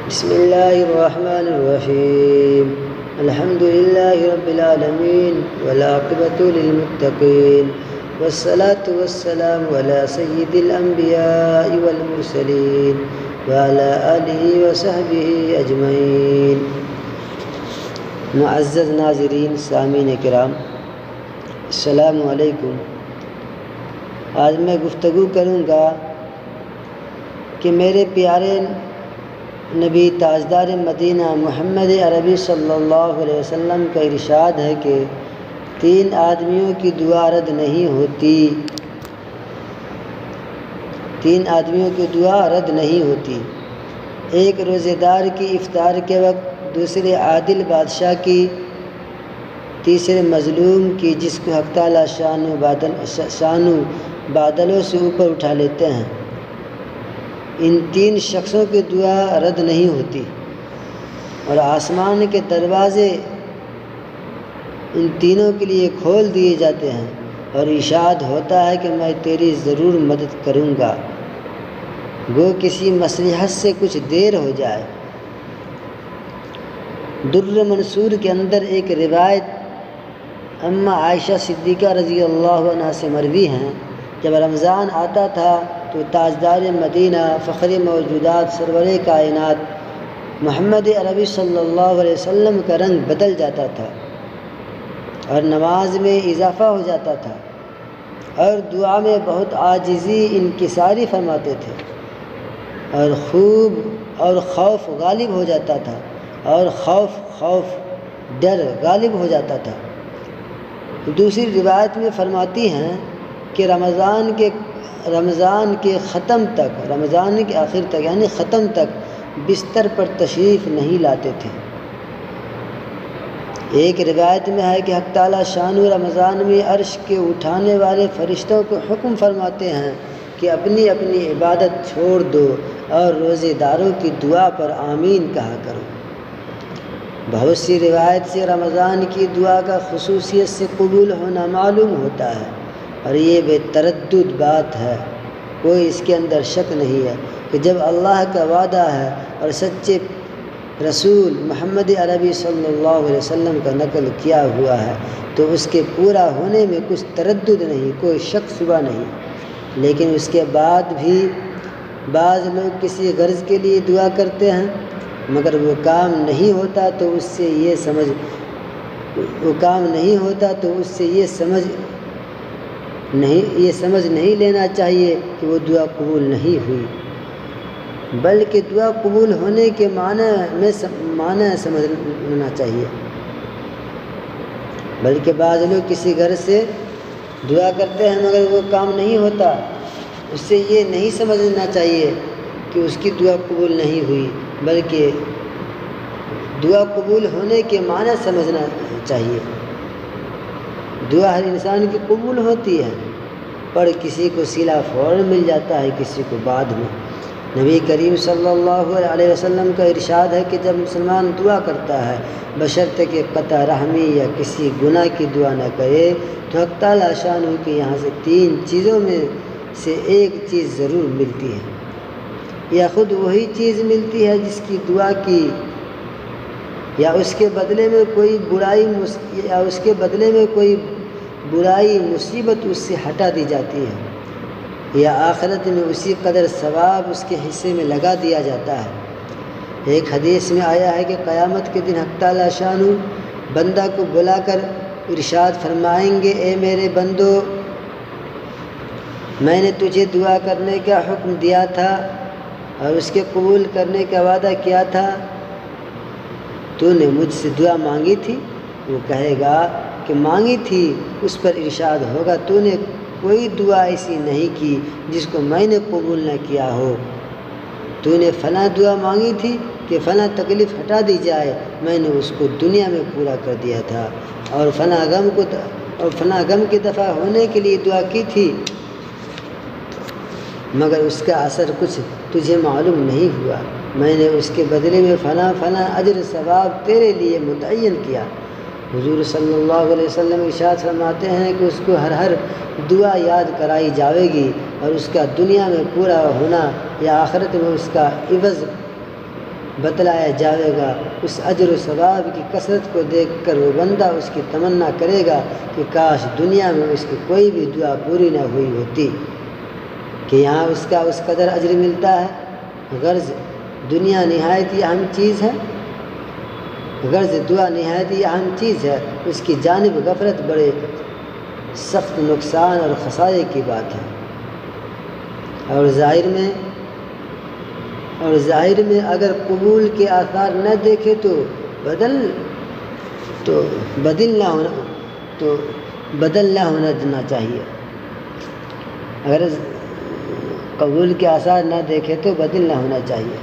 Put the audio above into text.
بسم الله الرحمن الرحيم. الحمد لله رب العالمين والعاقبة للمتقين والصلاة والسلام على سيد الأنبياء والمرسلين وعلى آله وصحبه أجمعين. معزز ناظرین، سامعین کرام، السلام علیکم۔ آج میں گفتگو کروں گا کہ میرے پیارے نبی تاجدار مدینہ محمد عربی صلی اللہ علیہ وسلم کا ارشاد ہے کہ 3 آدمیوں کی دعا رد نہیں ہوتی۔ 3 آدمیوں کی دعا رد نہیں ہوتی۔ ایک روزے دار کی افطار کے وقت، دوسرے عادل بادشاہ کی، تیسرے مظلوم کی جس کو حق تعالیٰ شان و بادلوں سے اوپر اٹھا لیتے ہیں۔ ان 3 شخصوں کی دعا رد نہیں ہوتی اور آسمان کے دروازے ان تینوں کے لیے کھول دیے جاتے ہیں اور ارشاد ہوتا ہے کہ میں تیری ضرور مدد کروں گا، گو کسی مصلحت سے کچھ دیر ہو جائے۔ در منصور کے اندر ایک روایت اماں عائشہ صدیقہ رضی اللہ عنہا سے مروی ہیں، جب رمضان آتا تھا تو تاجدار مدینہ، فخر موجودات، سرور کائنات محمد عربی صلی اللہ علیہ وسلم کا رنگ بدل جاتا تھا اور نماز میں اضافہ ہو جاتا تھا اور دعا میں بہت عاجزی انکساری فرماتے تھے اور خوف غالب ہو جاتا تھا اور خوف ڈر غالب ہو جاتا تھا۔ دوسری روایت میں فرماتی ہیں کہ رمضان کے آخر تک یعنی ختم تک بستر پر تشریف نہیں لاتے تھے۔ ایک روایت میں ہے کہ حق تعالیٰ شان رمضان میں عرش کے اٹھانے والے فرشتوں کو حکم فرماتے ہیں کہ اپنی اپنی عبادت چھوڑ دو اور روزے داروں کی دعا پر آمین کہا کرو۔ بہت سی روایت سے رمضان کی دعا کا خصوصیت سے قبول ہونا معلوم ہوتا ہے اور یہ بے تردد بات ہے، کوئی اس کے اندر شک نہیں ہے کہ جب اللہ کا وعدہ ہے اور سچے رسول محمد عربی صلی اللہ علیہ وسلم کا نقل کیا ہوا ہے تو اس کے پورا ہونے میں کچھ تردد نہیں، کوئی شک شبہ نہیں۔ لیکن اس کے بعد بھی بعض لوگ کسی غرض کے لیے دعا کرتے ہیں مگر وہ کام نہیں ہوتا تو اس سے یہ سمجھ نہیں لینا چاہیے کہ وہ دعا قبول نہیں ہوئی، بلکہ دعا قبول ہونے کے معنی سمجھنا چاہیے۔ بلکہ بعض لوگ کسی غرض سے دعا کرتے ہیں مگر وہ کام نہیں ہوتا، اس سے یہ نہیں سمجھنا چاہیے کہ اس کی دعا قبول نہیں ہوئی، بلکہ دعا قبول ہونے کے معنی سمجھنا چاہیے۔ دعا ہر انسان کی قبول ہوتی ہے، پر کسی کو صلہ فوراً مل جاتا ہے، کسی کو بعد میں۔ نبی کریم صلی اللہ علیہ وسلم کا ارشاد ہے کہ جب مسلمان دعا کرتا ہے بشرطے کہ قطع رحمی یا کسی گناہ کی دعا نہ کرے تو حق تعالیٰ شان ہو کہ یہاں سے 3 چیزوں میں سے ایک چیز ضرور ملتی ہے، یا خود وہی چیز ملتی ہے جس کی دعا کی، یا اس کے بدلے میں کوئی برائی مصیبت اس سے ہٹا دی جاتی ہے، یا آخرت میں اسی قدر ثواب اس کے حصے میں لگا دیا جاتا ہے۔ ایک حدیث میں آیا ہے کہ قیامت کے دن حق تعالیٰ شان بندہ کو بلا کر ارشاد فرمائیں گے، اے میرے بندو، میں نے تجھے دعا کرنے کا حکم دیا تھا اور اس کے قبول کرنے کا وعدہ کیا تھا، تو نے مجھ سے دعا مانگی تھی؟ وہ کہے گا کہ مانگی تھی۔ اس پر ارشاد ہوگا تو نے کوئی دعا ایسی نہیں کی جس کو میں نے قبول نہ کیا ہو، تو نے فلاں دعا مانگی تھی کہ فلاں تکلیف ہٹا دی جائے، میں نے اس کو دنیا میں پورا کر دیا تھا، اور فلاں غم کے دفع ہونے کے لیے دعا کی تھی مگر اس کا اثر کچھ تجھے معلوم نہیں ہوا، میں نے اس کے بدلے میں فلاں اجر ثواب تیرے لیے متعین کیا۔ حضور صلی اللہ علیہ وسلم ارشاد فرماتے ہیں کہ اس کو ہر دعا یاد کرائی جاوے گی اور اس کا دنیا میں پورا ہونا یا آخرت میں اس کا عوض بتلایا جائے گا، اس اجر و ثواب کی کثرت کو دیکھ کر وہ بندہ اس کی تمنا کرے گا کہ کاش دنیا میں اس کی کوئی بھی دعا پوری نہ ہوئی ہوتی، کہ یہاں اس قدر اجر ملتا ہے۔ غرض دنیا نہایت ہی اہم چیز ہے، غرض دعا نہایت ہی اہم چیز ہے، اس کی جانب غفلت بڑے سخت نقصان اور خسارے کی بات ہے۔ اور ظاہر میں اگر قبول کے آثار نہ دیکھے تو بدل نہ ہونا چاہیے۔ اگر قبول کے آثار نہ دیکھے تو بدل نہ ہونا چاہیے۔